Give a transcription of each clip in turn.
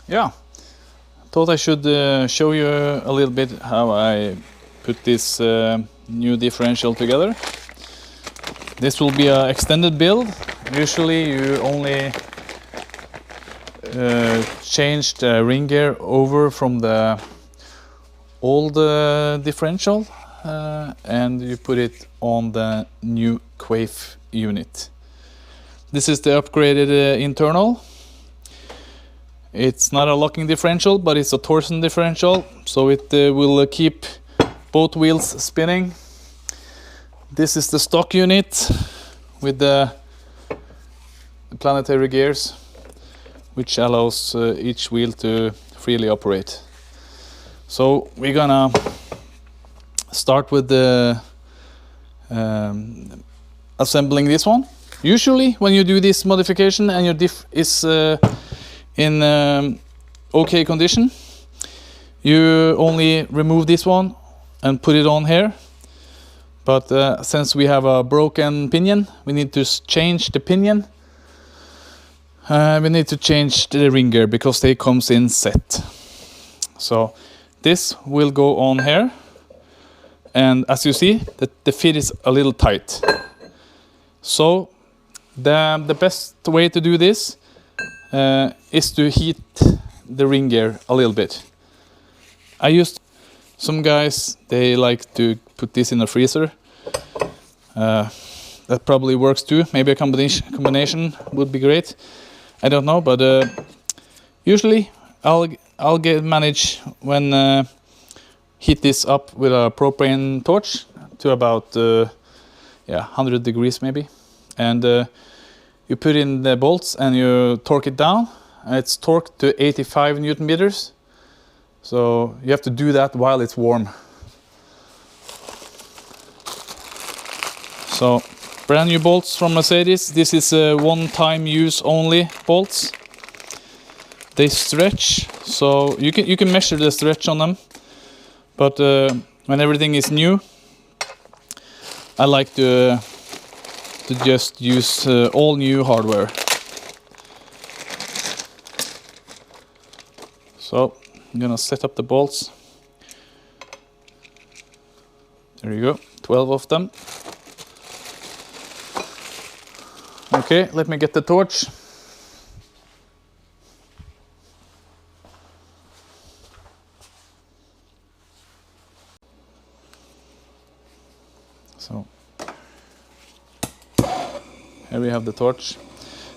Yeah, thought I should show you a little bit how I put this new differential together. This will be an extended build. Usually you only change the ring gear over from the old differential and you put it on the new Quaife unit. This is the upgraded internal. It's not a locking differential, but it's a torsion differential, so it will keep both wheels spinning. This is the stock unit with the planetary gears, which allows each wheel to freely operate. So we're gonna start with the assembling this one. Usually when you do this modification and your diff is in okay condition, you only remove this one and put it on here. But since we have a broken pinion, we need to change the pinion. We need to change the ring gear because they comes in set. So this will go on here, and as you see, the fit is a little tight. So the best way to do this is to heat the ring gear a little bit. Some guys, they like to put this in a freezer. That probably works too. Maybe a combination would be great. I don't know, but usually I'll manage when heat this up with a propane torch to about 100 degrees maybe, and you put in the bolts and you torque it down. It's torqued to 85 Newton meters, so you have to do that while it's warm. So brand new bolts from Mercedes. This is one-time use only bolts. They stretch, so you can measure the stretch on them. But when everything is new, I like to just use all new hardware. So I'm gonna set up the bolts. There you go, 12 of them. Okay, let me get the torch. So here we have the torch.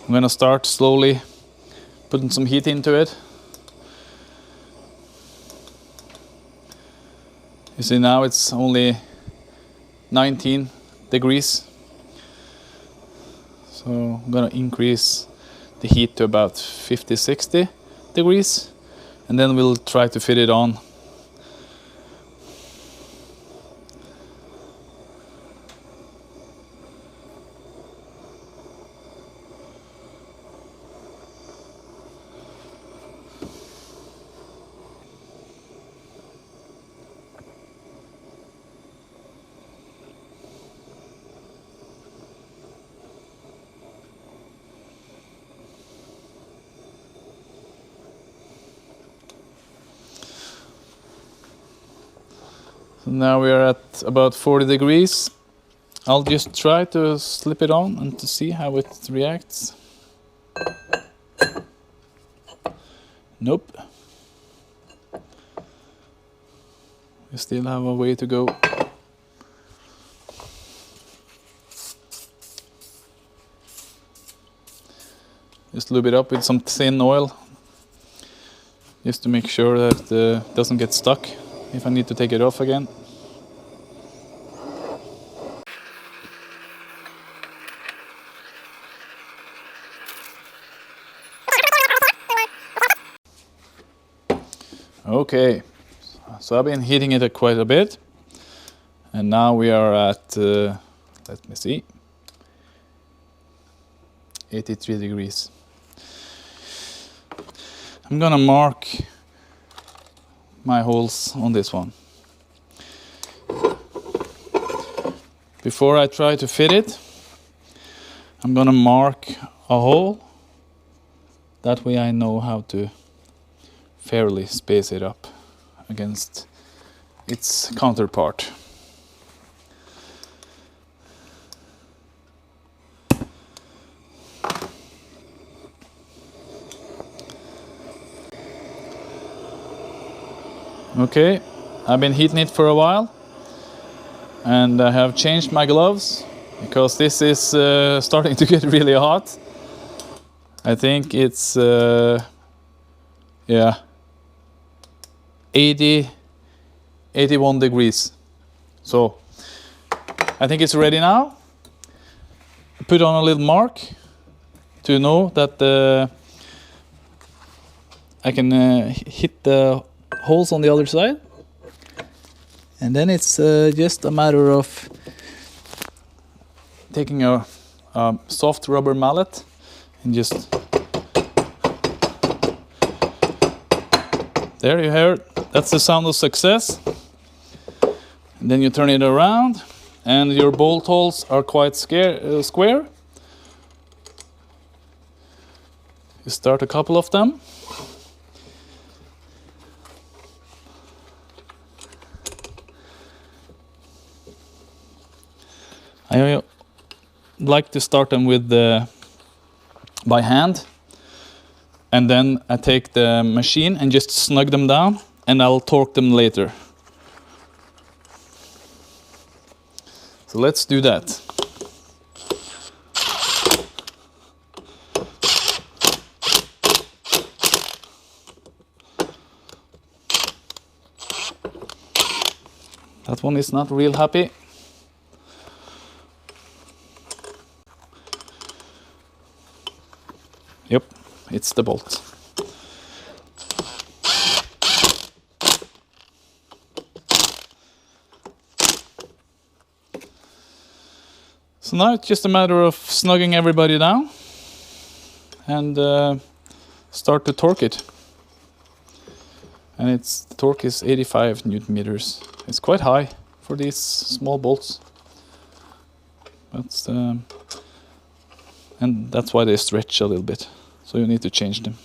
I'm gonna start slowly putting some heat into it. You see now it's only 19 degrees. So I'm gonna increase the heat to about 50-60 degrees, and then we'll try to fit it on. So now we are at about 40 degrees. I'll just try to slip it on and to see how it reacts. Nope. We still have a way to go. Just lube it up with some thin oil, just to make sure that it doesn't get stuck if I need to take it off again. Okay, so I've been heating it quite a bit, and now we are at, let me see, 83 degrees. I'm gonna mark my holes on this one. Before I try to fit it, I'm gonna mark a hole. That way I know how to fairly space it up against its counterpart. Okay, I've been heating it for a while, and I have changed my gloves because this is starting to get really hot. I think it's yeah, 81 degrees. So I think it's ready now. Put on a little mark to know that I can hit the holes on the other side, and then it's just a matter of taking a soft rubber mallet and just there you hear it. That's the sound of success. And then you turn it around and your bolt holes are quite square. You start a couple of them. I like to start them with by hand, and then I take the machine and just snug them down, and I'll torque them later. So let's do that. That one is not real happy. Yep, it's the bolt. So now it's just a matter of snugging everybody down and start to torque it. And the torque is 85 Newton meters. It's quite high for these small bolts. And that's why they stretch a little bit. So you need to change them.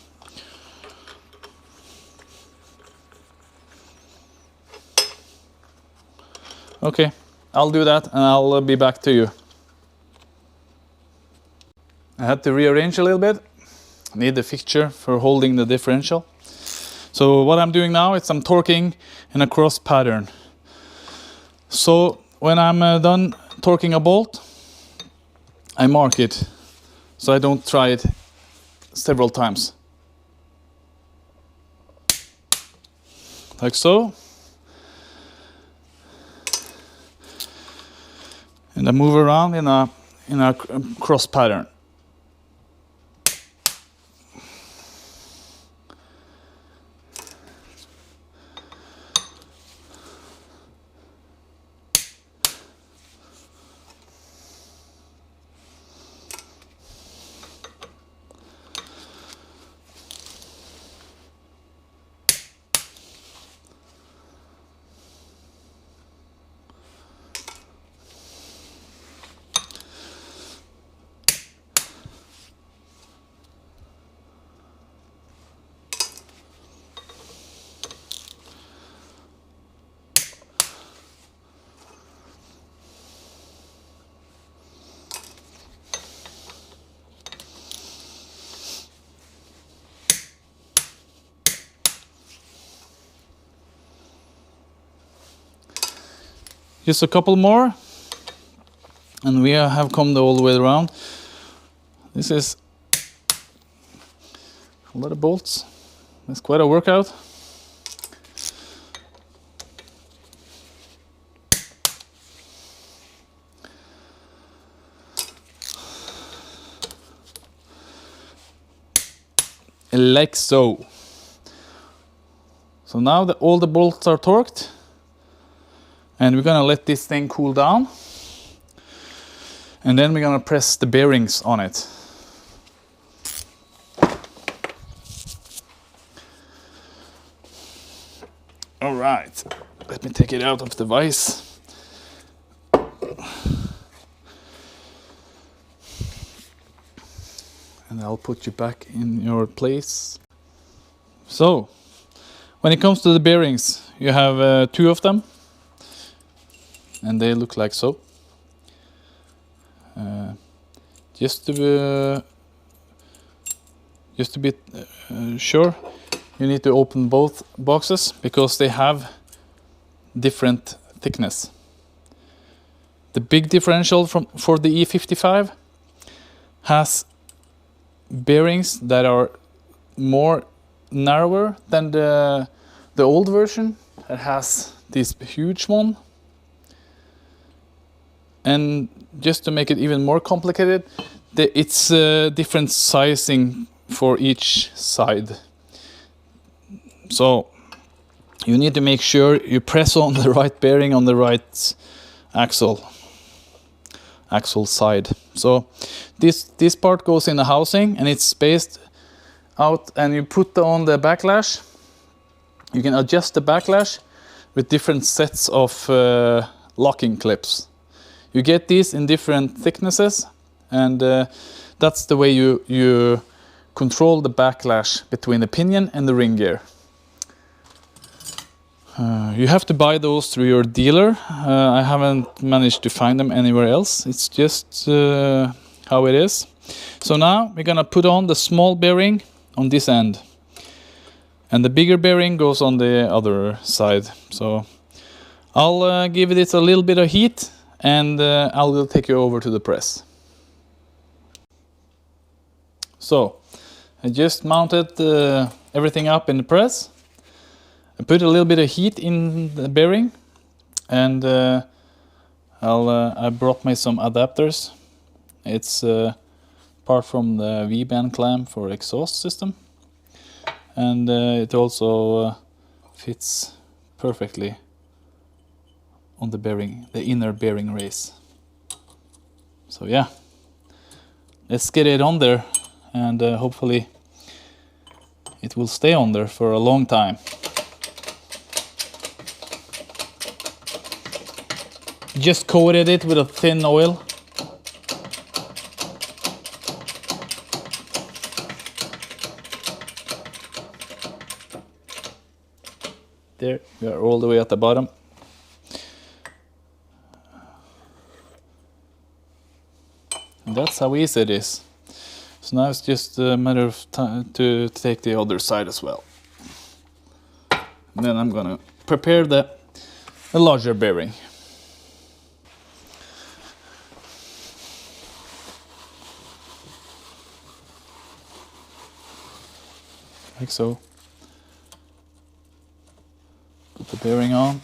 Okay, I'll do that and I'll be back to you. I had to rearrange a little bit. I need the fixture for holding the differential. So what I'm doing now is I'm torquing in a cross pattern. So when I'm done torquing a bolt, I mark it so I don't try it several times. Like so. And I move around in a cross pattern. Just a couple more, and we have come all the way around. This is a lot of bolts. That's quite a workout. Like so. So now that all the bolts are torqued, and we're gonna let this thing cool down, and then we're gonna press the bearings on it. All right, let me take it out of the vise. And I'll put you back in your place. So, When it comes to the bearings, you have 2 of them, and they look like so. Just to be sure, you need to open both boxes because they have different thickness. The big differential for the E55 has bearings that are more narrower than the old version. It has this huge one. And just to make it even more complicated, it's different sizing for each side. So you need to make sure you press on the right bearing on the right axle side. So this part goes in the housing and it's spaced out, and you put on the backlash. You can adjust the backlash with different sets of locking clips. You get these in different thicknesses, and that's the way you control the backlash between the pinion and the ring gear. You have to buy those through your dealer. I haven't managed to find them anywhere else. It's just how it is. So now we're gonna put on the small bearing on this end, and the bigger bearing goes on the other side. So I'll give it a little bit of heat, and I will take you over to the press. So I just mounted everything up in the press. I put a little bit of heat in the bearing, and I brought me some adapters. It's apart from the V-band clamp for exhaust system, and it also fits perfectly on the bearing, the inner bearing race. So yeah, let's get it on there, and hopefully it will stay on there for a long time. Just coated it with a thin oil. There, we are all the way at the bottom. And that's how easy it is. So now it's just a matter of time to take the other side as well. And then I'm gonna prepare the larger bearing. Like so. Put the bearing on,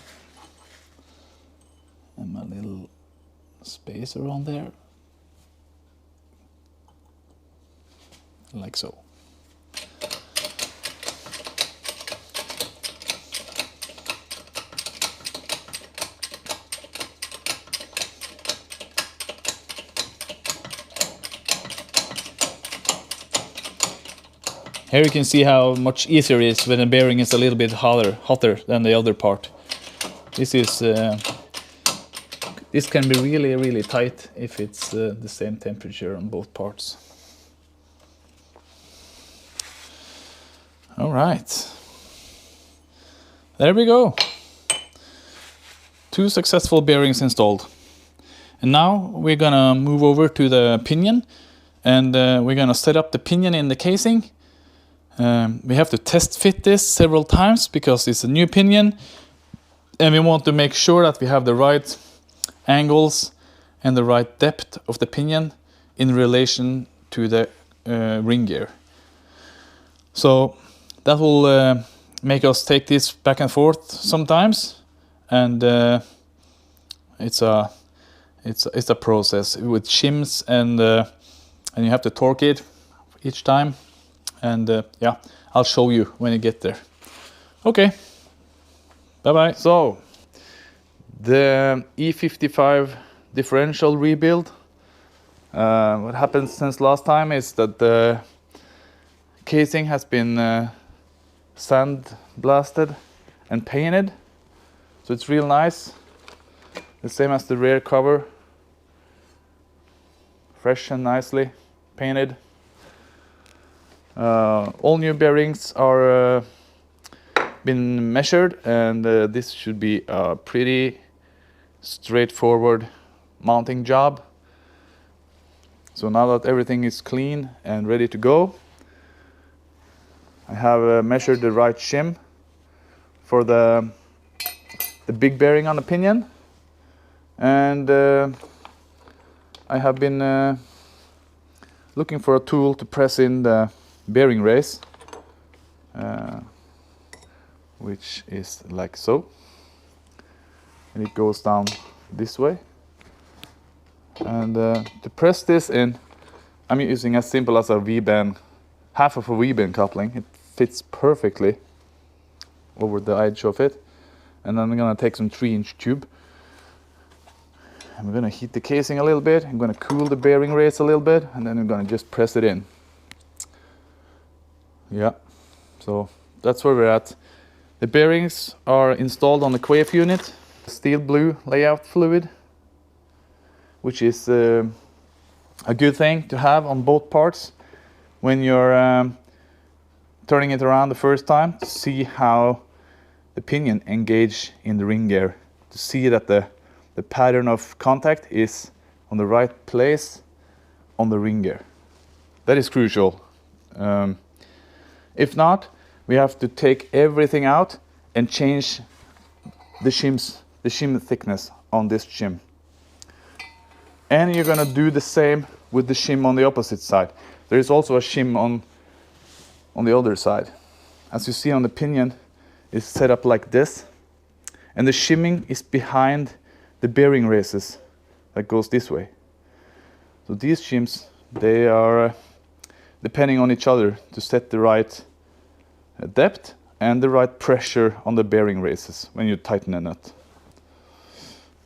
and my little spacer on there, like so. Here you can see how much easier it is when the bearing is a little bit hotter than the other part. This can be really tight if it's the same temperature on both parts. All right, there we go. 2 successful bearings installed. And now we're gonna move over to the pinion, and we're gonna set up the pinion in the casing. We have to test fit this several times because it's a new pinion, and we want to make sure that we have the right angles and the right depth of the pinion in relation to the ring gear. So that will make us take this back and forth sometimes, and it's a process with shims, and you have to torque it each time. And yeah, I'll show you when you get there. Okay, bye-bye. So, the E55 differential rebuild. What happened since last time is that the casing has been sand blasted and painted. So it's real nice. The same as the rear cover. Fresh and nicely painted. All new bearings are been measured, and this should be a pretty straightforward mounting job. So now that everything is clean and ready to go, I have measured the right shim for the big bearing on the pinion, and I have been looking for a tool to press in the bearing race, which is like so, and it goes down this way. And to press this in, I'm using as simple as a V-bend, half of a V-bend coupling. It fits perfectly over the edge of it. And then I'm gonna take some 3-inch tube. I'm gonna heat the casing a little bit. I'm gonna cool the bearing race a little bit, and then I'm gonna just press it in. Yeah, so that's where we're at. The bearings are installed on the Quaife unit. Steel blue layout fluid, which is a good thing to have on both parts when you're turning it around the first time, to see how the pinion engage in the ring gear, to see that the pattern of contact is on the right place on the ring gear. That is crucial. If not, we have to take everything out and change the shim thickness on this shim. And you're gonna do the same with the shim on the opposite side. There is also a shim on the other side. As you see on the pinion, it's set up like this, and the shimming is behind the bearing races that goes this way. So these shims, they are depending on each other to set the right depth and the right pressure on the bearing races when you tighten a nut.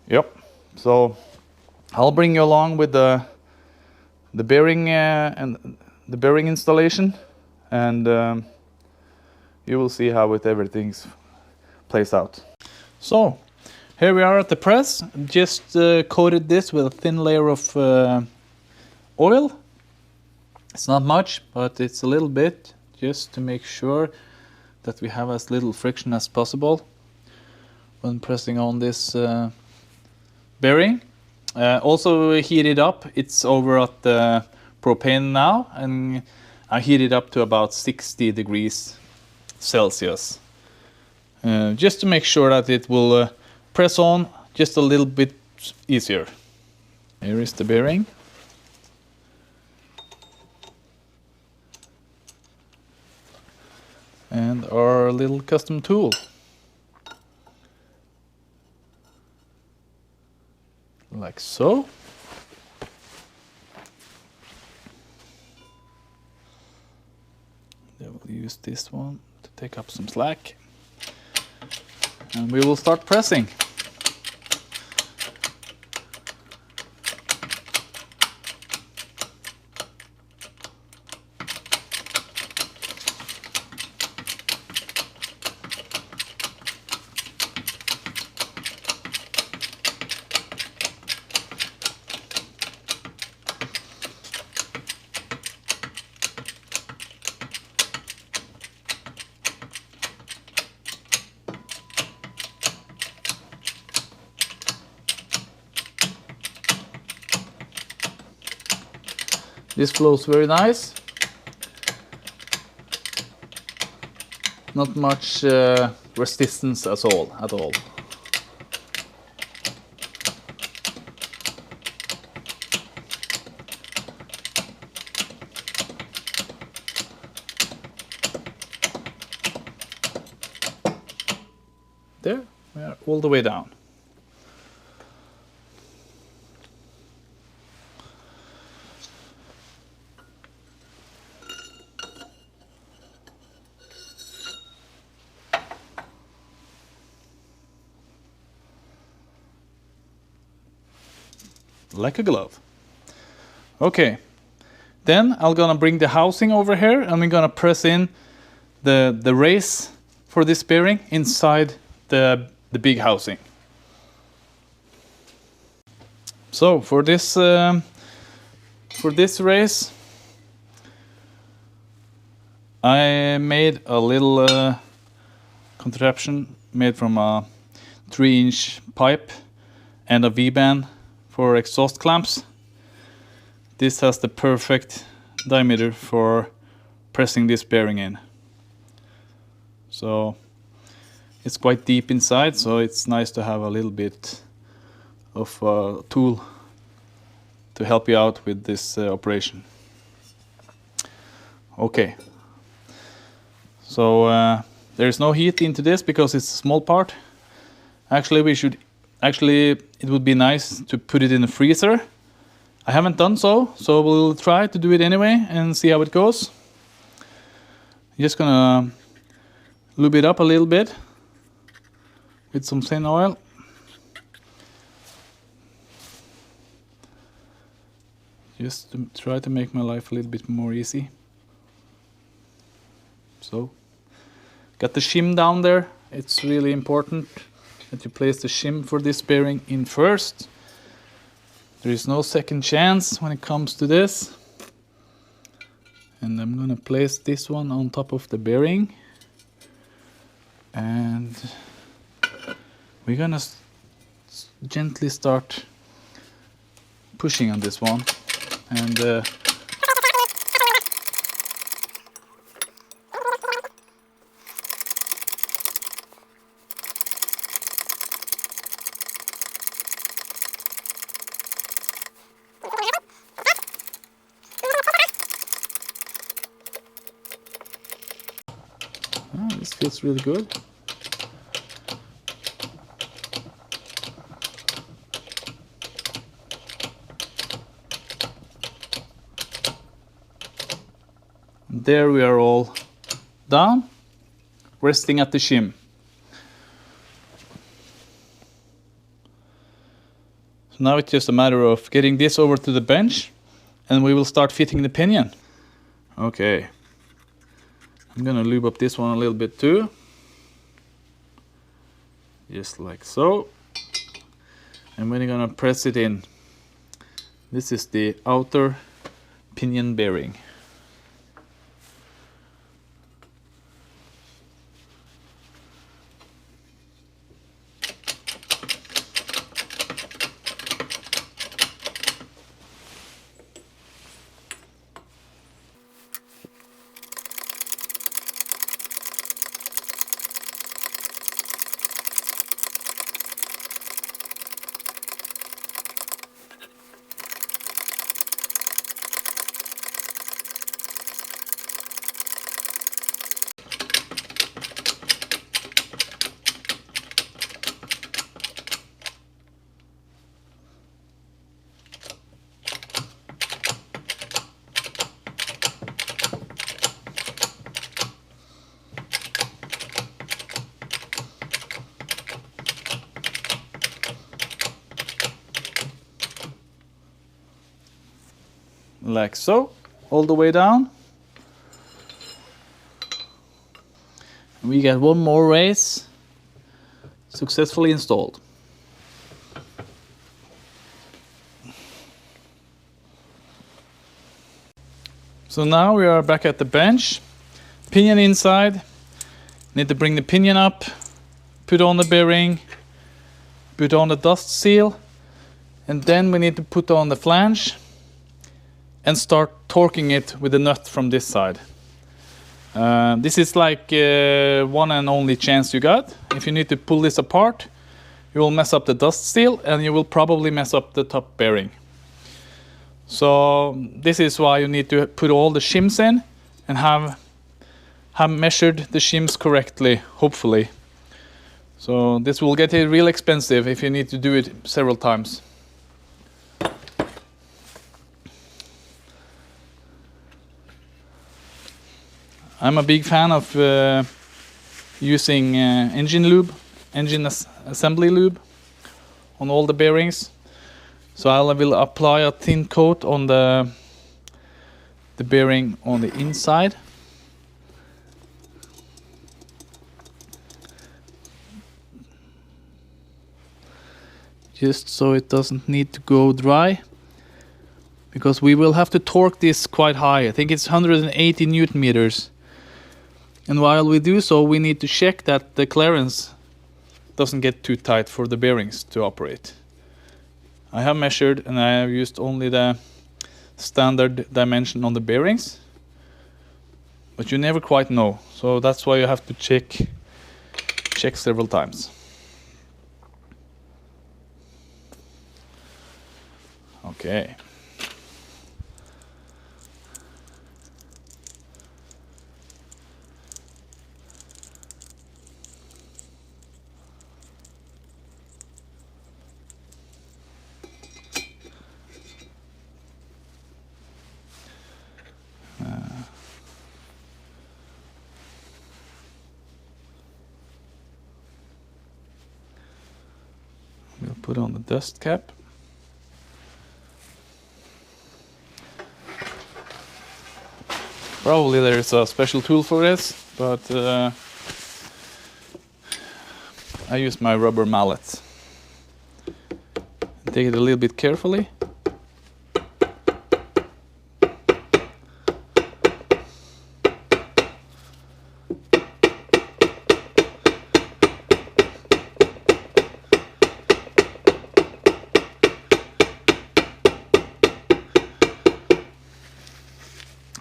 Yep, so I'll bring you along with the bearing and the bearing installation, and you will see how everything plays out. So here we are at the press. Just coated this with a thin layer of oil. It's not much, but it's a little bit, just to make sure that we have as little friction as possible when pressing on this bearing. Also heat it up. It's over at the propane now, and I heat it up to about 60 degrees Celsius, just to make sure that it will press on just a little bit easier. Here is the bearing. And our little custom tool. Like so. Then we'll use this one to take up some slack. And we will start pressing. This flows very nice. Not much resistance at all. There, we are all the way down. Like a glove. Okay, then I'm gonna bring the housing over here, and we're gonna press in the race for this bearing inside the big housing. So for this race, I made a little contraption made from a 3-inch pipe and a V-band for exhaust clamps. This has the perfect diameter for pressing this bearing in. So it's quite deep inside, so it's nice to have a little bit of a tool to help you out with this operation. Okay, so there is no heat into this because it's a small part. Actually, it would be nice to put it in the freezer. I haven't done so, so we'll try to do it anyway and see how it goes. Just gonna lube it up a little bit with some thin oil. Just to try to make my life a little bit more easy. So, got the shim down there. It's really important that you place the shim for this bearing in first. There is no second chance when it comes to this. And I'm gonna place this one on top of the bearing. And we're gonna gently start pushing on this one. And this feels really good. There we are all done, resting at the shim. So now it's just a matter of getting this over to the bench and we will start fitting the pinion. Okay, I'm gonna lube up this one a little bit too. Just like so. And we're gonna press it in. This is the outer pinion bearing. Like so, all the way down. We got one more race successfully installed. So now we are back at the bench. Pinion inside. Need to bring the pinion up, put on the bearing, put on the dust seal, and then we need to put on the flange and start torquing it with the nut from this side. This is like one and only chance you got. If you need to pull this apart, you will mess up the dust seal and you will probably mess up the top bearing. So this is why you need to put all the shims in and have measured the shims correctly, hopefully. So this will get real expensive if you need to do it several times. I'm a big fan of using engine assembly lube on all the bearings. So I will apply a thin coat on the bearing on the inside. Just so it doesn't need to go dry, because we will have to torque this quite high. I think it's 180 Newton meters. And while we do so, we need to check that the clearance doesn't get too tight for the bearings to operate. I have measured and I have used only the standard dimension on the bearings, but you never quite know, so that's why you have to check several times. Okay. We'll put on the dust cap. Probably there's a special tool for this, but I use my rubber mallet. Take it a little bit carefully.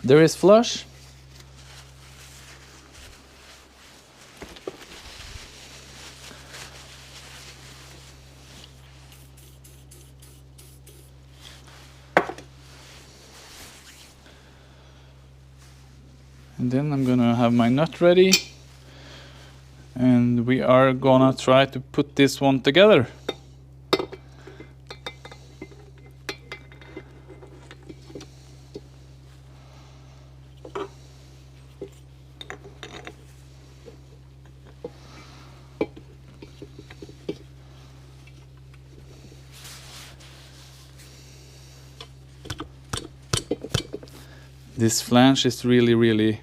There is flush. And then I'm gonna have my nut ready, and we are gonna try to put this one together. This flange is really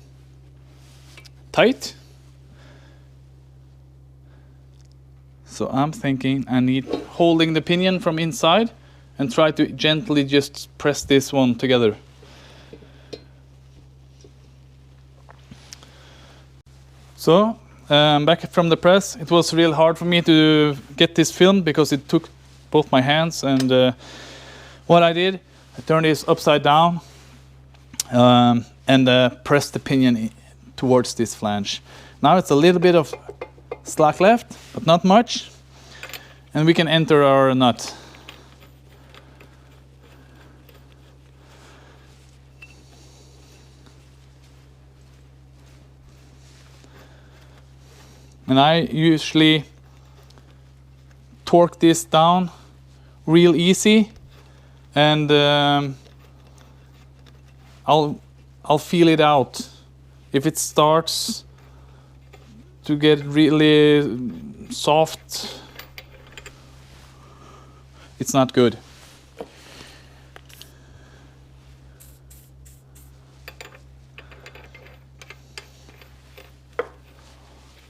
tight, so I'm thinking I need holding the pinion from inside and try to gently just press this one together. So back from the press, it was real hard for me to get this filmed because it took both my hands, and what I did, I turned this upside down and press the pinion towards this flange. Now it's a little bit of slack left, but not much, and we can enter our nut. And I usually torque this down real easy, and I'll feel it out. If it starts to get really soft, it's not good.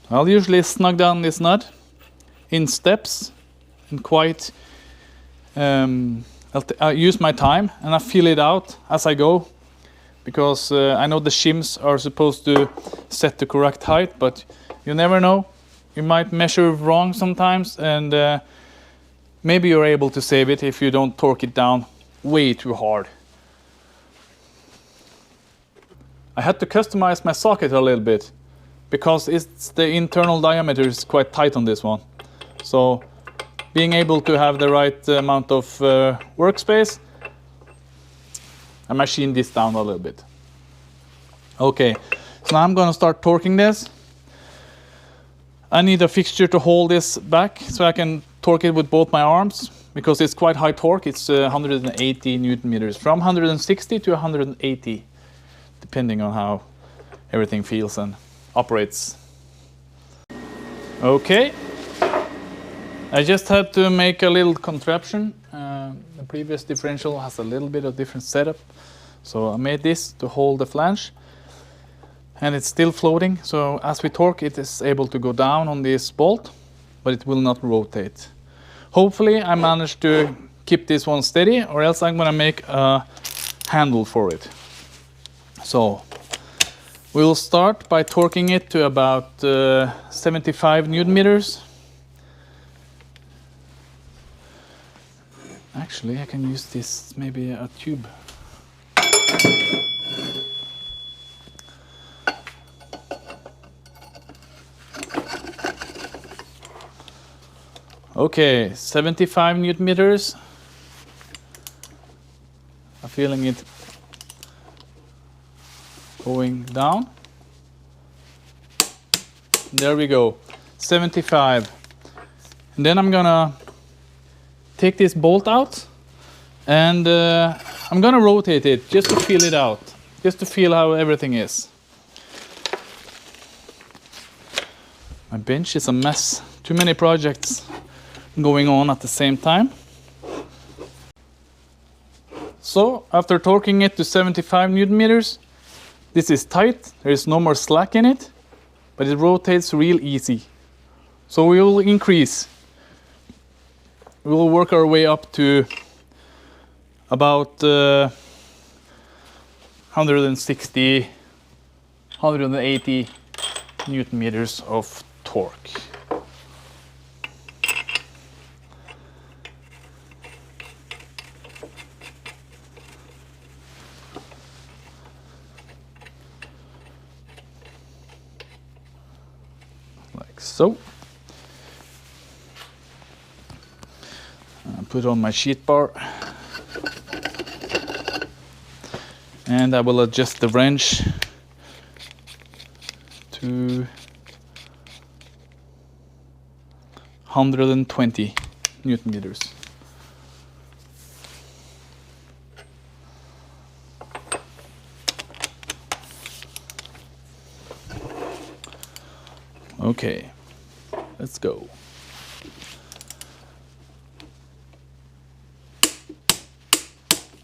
I'll usually snug down this nut in steps and quite I use my time and I feel it out as I go, because I know the shims are supposed to set the correct height, but you never know. You might measure wrong sometimes, and maybe you're able to save it if you don't torque it down way too hard. I had to customize my socket a little bit because the internal diameter is quite tight on this one. So being able to have the right amount of workspace, I machined this down a little bit. Okay, so now I'm going to start torquing this. I need a fixture to hold this back so I can torque it with both my arms, because it's quite high torque. It's 180 Newton meters, from 160 to 180, depending on how everything feels and operates. Okay, I just had to make a little contraption. The previous differential has a little bit of different setup, so I made this to hold the flange, and it's still floating, so as we torque it is able to go down on this bolt, but it will not rotate. Hopefully I managed to keep this one steady, or else I'm going to make a handle for it. So We'll start by torquing it to about 75 Newton meters. Actually, I can use this, maybe a tube. Okay, 75 Newton meters. I'm feeling it going down. There we go, 75. And then I'm gonna take this bolt out and I'm gonna rotate it just to feel it out, just to feel how everything is. My bench is a mess, too many projects going on at the same time. So after torquing it to 75 Newton meters, this is tight, there is no more slack in it, but it rotates real easy. So we will increase. We will work our way up to about 160, 180 Newton meters of torque. Like so. Put on my sheet bar. And I will adjust the wrench to 120 Newton meters. Okay, let's go.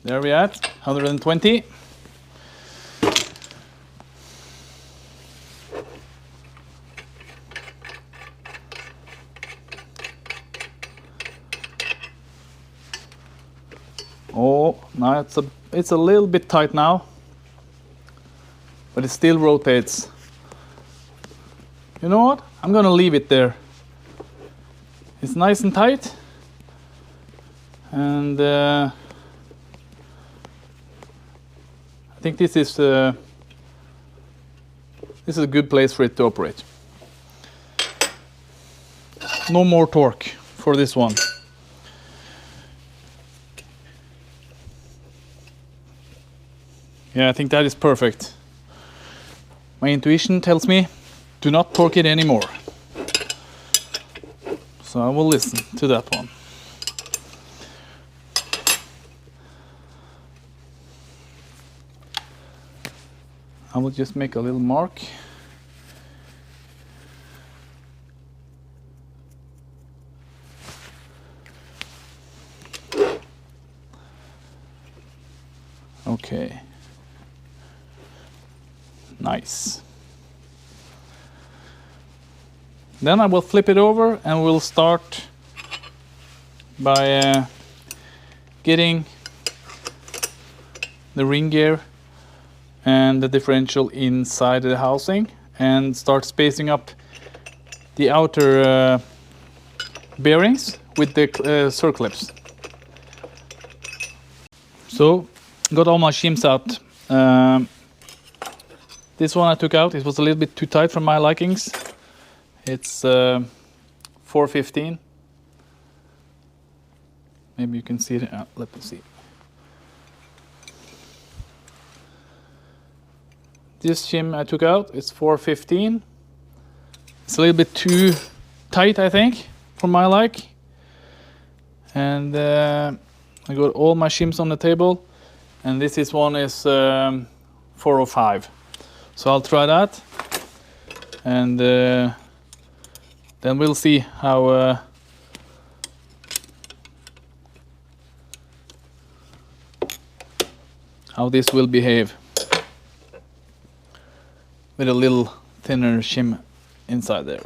There we are, 120. Oh, now it's a little bit tight now, but it still rotates. You know what? I'm gonna leave it there. It's nice and tight, and I think this is a good place for it to operate. No more torque for this one. Yeah, I think that is perfect. My intuition tells me do not torque it anymore. So I will listen to that one. I will just make a little mark. Okay. Nice. Then I will flip it over and we'll start by getting the ring gear and the differential inside the housing and start spacing up the outer bearings with the circlips. So, got all my shims out. This one I took out, it was a little bit too tight for my likings. It's 415. Maybe you can see it. Let me see. This shim I took out, it's 415. It's a little bit too tight, I think, for my like. And I got all my shims on the table. And this one is 405. So I'll try that. And then we'll see how this will behave with a little thinner shim inside there.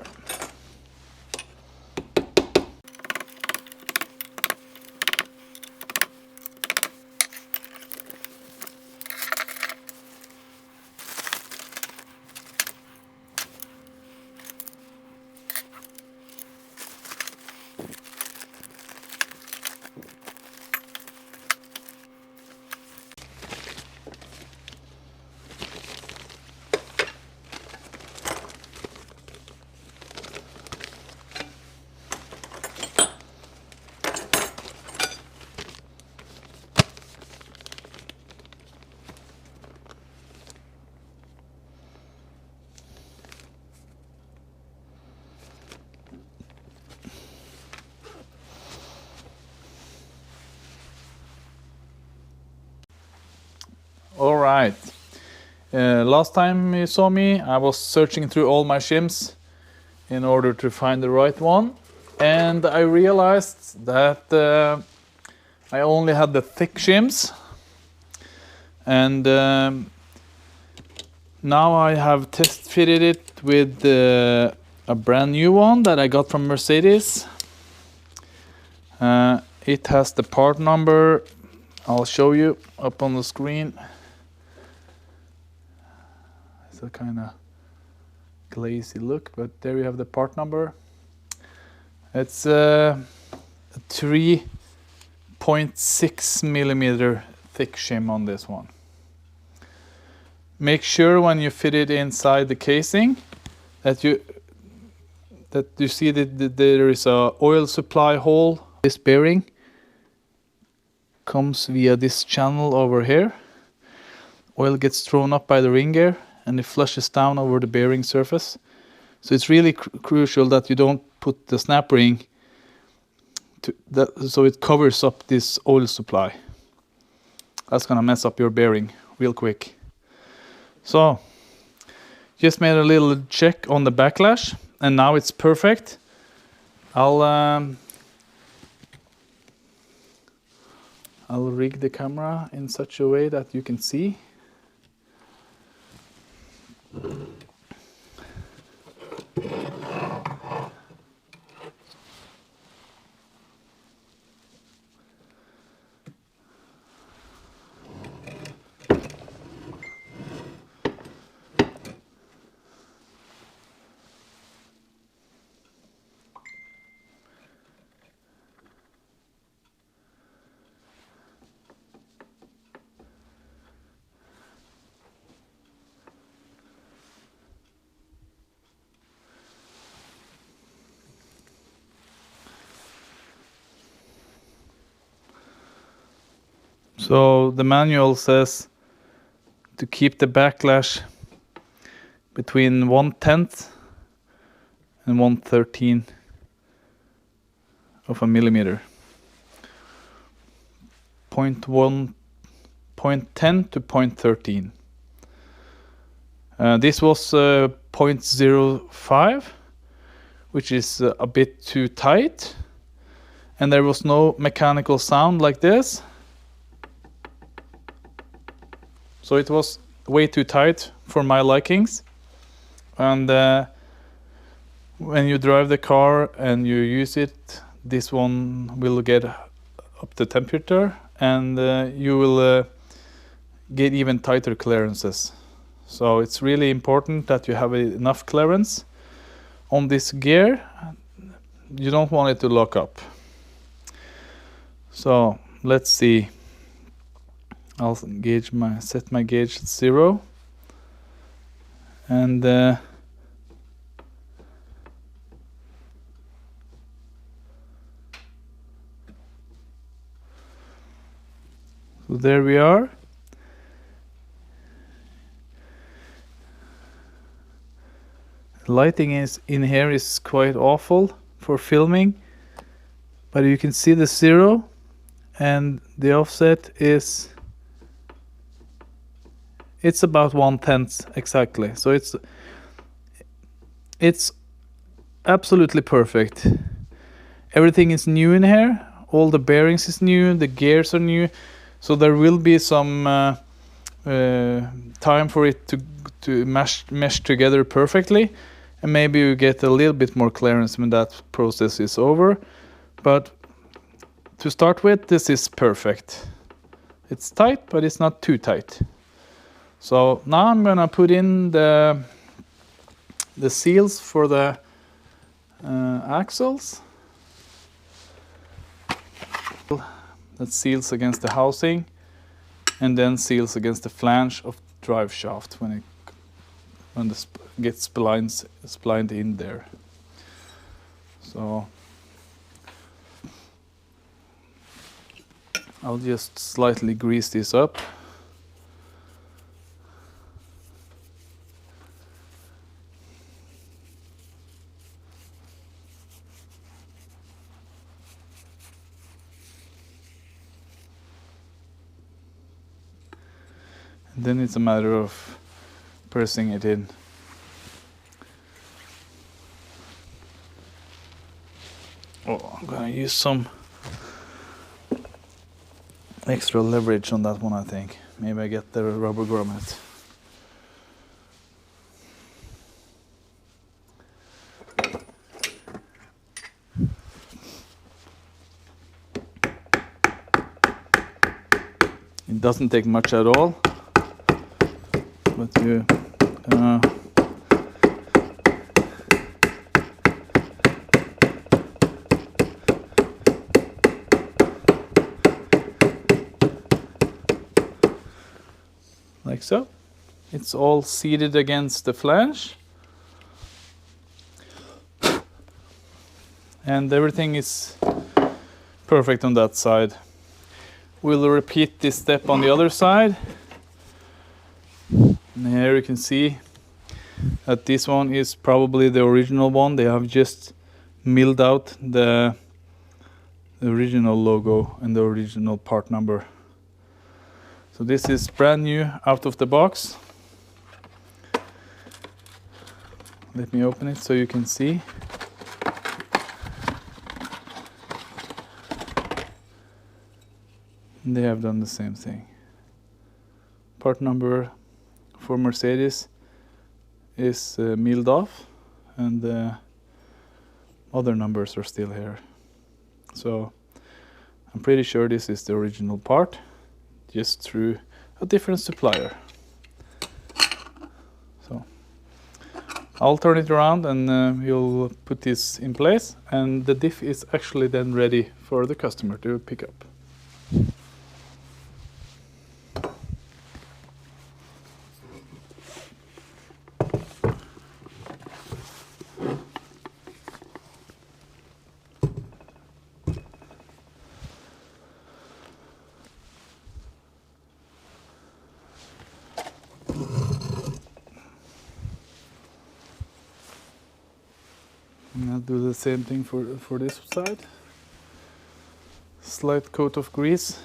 Alright, last time you saw me, I was searching through all my shims in order to find the right one, and I realized that I only had the thick shims, and now I have test fitted it with a brand new one that I got from Mercedes. It has the part number, I'll show you up on the screen. It's a kind of glazy look, but there you have the part number. It's a 3.6 millimeter thick shim on this one. Make sure when you fit it inside the casing that you see that there is a oil supply hole. This bearing comes via this channel over here. Oil gets thrown up by the ring gear and it flushes down over the bearing surface. So it's really crucial that you don't put the snap ring so it covers up this oil supply. That's gonna mess up your bearing real quick. So just made a little check on the backlash and now it's perfect. I'll rig the camera in such a way that you can see. So the manual says to keep the backlash between 1/10 and 1/13 of a millimeter. 0.10 to 0.13. This was 0.05, which is a bit too tight, and there was no mechanical sound like this. So it was way too tight for my likings. And when you drive the car and you use it, this one will get up the temperature and you will get even tighter clearances. So it's really important that you have enough clearance on this gear. You don't want it to lock up. So let's see. I'll set my gauge at 0, and so there we are. Lighting in here is quite awful for filming, but you can see the 0 and the offset is it's about 1/10 exactly. So it's absolutely perfect. Everything is new in here. All the bearings is new. The gears are new. So there will be some time for it to mesh together perfectly, and maybe you get a little bit more clearance when that process is over. But to start with, this is perfect. It's tight, but it's not too tight. So now I'm gonna put in the seals for the axles. That seals against the housing, and then seals against the flange of the drive shaft when the gets splined in there. So I'll just slightly grease this up. Then it's a matter of pressing it in. Oh, I'm gonna use some extra leverage on that one, I think. Maybe I get the rubber grommet. It doesn't take much at all, but you like so. It's all seated against the flange, and everything is perfect on that side. We'll repeat this step on the other side. And here you can see that this one is probably the original one. They have just milled out the original logo and the original part number. So this is brand new out of the box. Let me open it so you can see. They have done the same thing. Part number for Mercedes is milled off, and the other numbers are still here. So I'm pretty sure this is the original part, just through a different supplier. So I'll turn it around and we'll put this in place, and the diff is actually then ready for the customer to pick up. And I'll do the same thing for this side. Slight coat of grease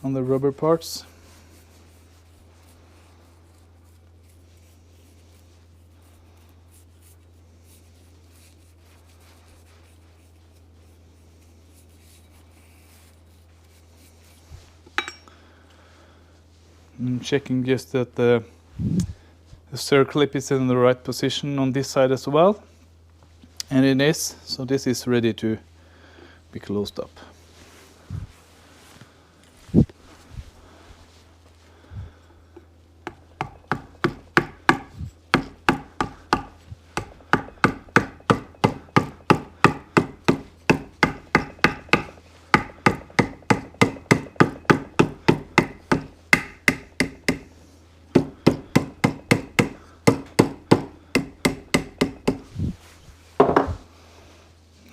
on the rubber parts. I'm checking just that the circlip is in the right position on this side as well, and it is, so this is ready to be closed up.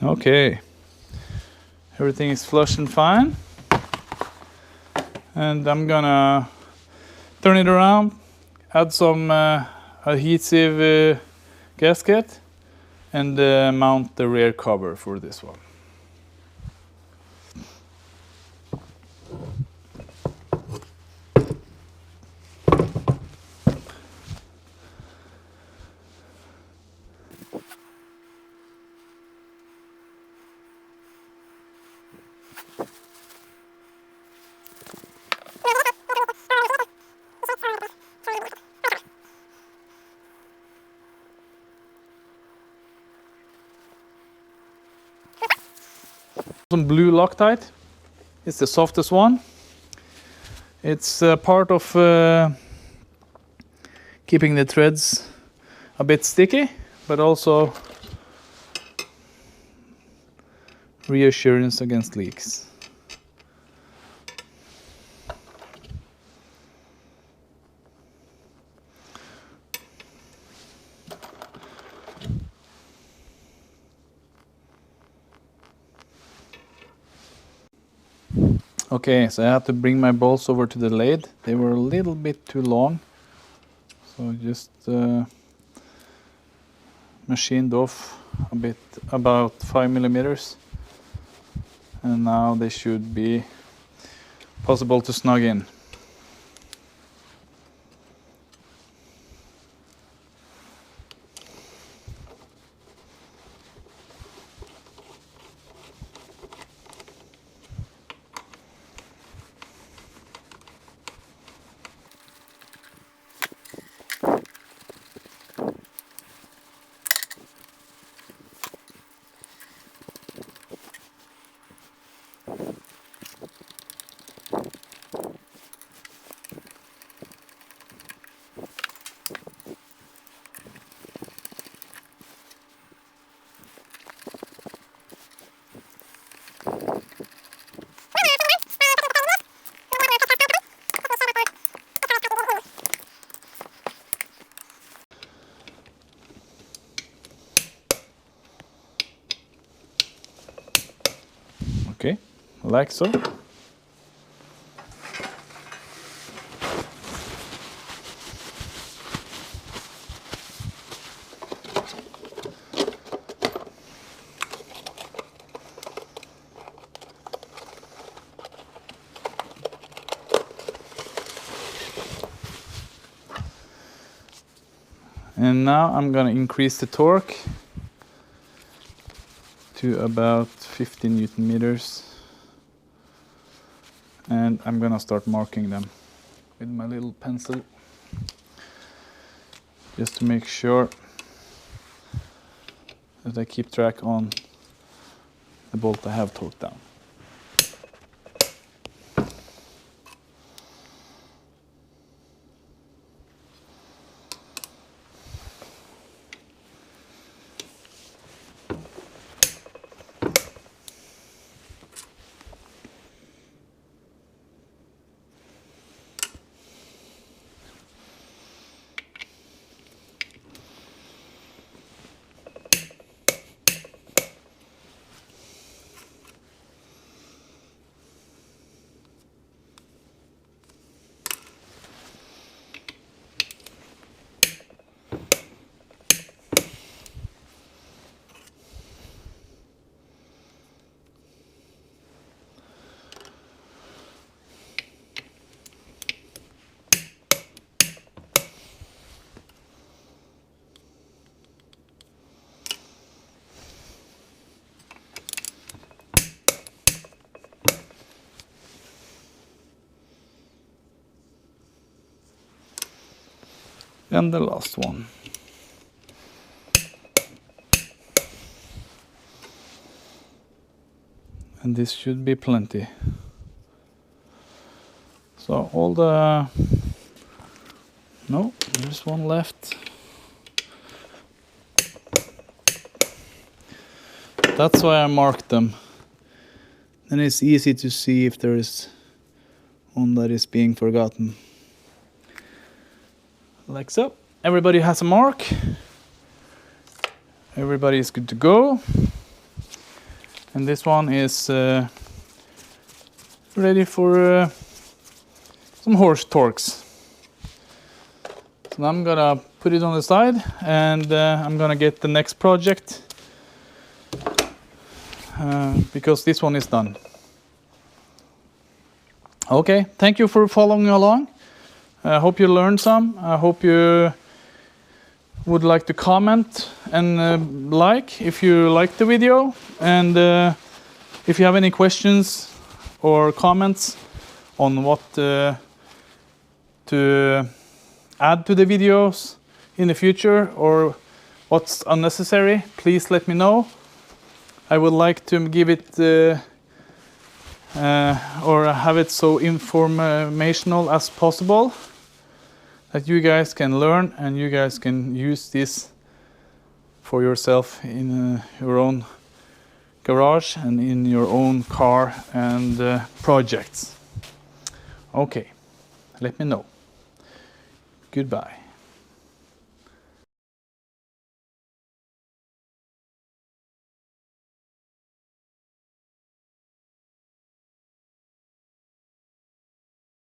Okay, everything is flush and fine, and I'm gonna turn it around, add some adhesive gasket, and mount the rear cover for this one. Some blue Loctite. It's the softest one. It's part of keeping the threads a bit sticky, but also reassurance against leaks. Okay, so I had to bring my bolts over to the lathe. They were a little bit too long, so just machined off a bit, about 5 millimeters, and now they should be possible to snug in. Okay, like so. And now I'm gonna increase the torque to about 50 Newton meters, and I'm gonna start marking them with my little pencil just to make sure that I keep track on the bolt I have torqued down. And the last one. And this should be plenty. So all the... No, there's one left. That's why I marked them. Then it's easy to see if there is one that is being forgotten. Like so. Everybody has a mark. Everybody is good to go. And this one is ready for some horse torques. So I'm gonna put it on the side, and I'm gonna get the next project because this one is done. Okay, thank you for following along. I hope you learned some. I hope you would like to comment and like if you liked the video. And if you have any questions or comments on what to add to the videos in the future or what's unnecessary, please let me know. I would like to give it or have it so informational as possible, that you guys can learn and you guys can use this for yourself in your own garage and in your own car and projects. Okay, let me know. Goodbye.